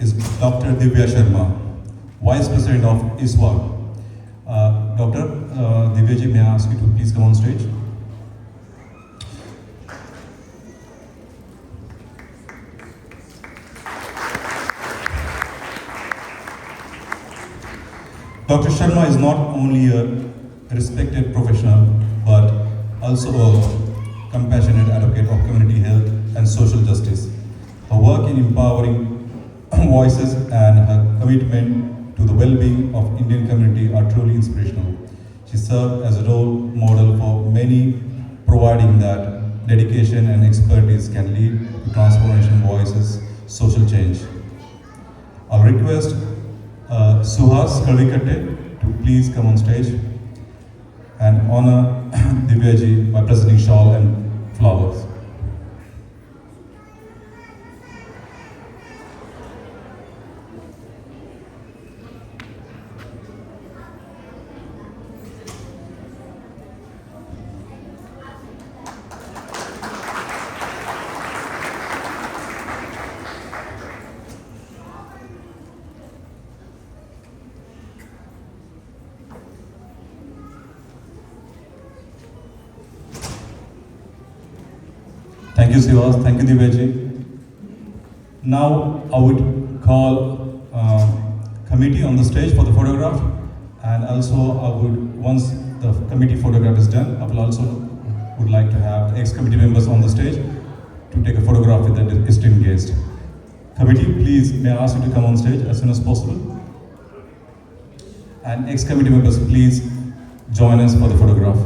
is Dr. Divya Sharma, Vice President of ISWA. Dr. Divya ji, may I ask you to please come on stage? Dr. Sharma is not only a respected professional, but also a compassionate advocate of community health and social justice. Her work in empowering voices and her commitment to the well-being of Indian community are truly inspirational. She served as a role model for many, providing that dedication and expertise can lead to transformation voices, social change. I'll request Suhas Kalvikatte to please come on stage and honor Divyaji by presenting shawl and flowers. Thank you, Sivas. Thank you, Divyaji. Now I would call committee on the stage for the photograph, and also I would, once the committee photograph is done, I will also would like to have the ex-committee members on the stage to take a photograph with the esteemed guest. Committee, please, may I ask you to come on stage as soon as possible? And ex-committee members, please join us for the photograph.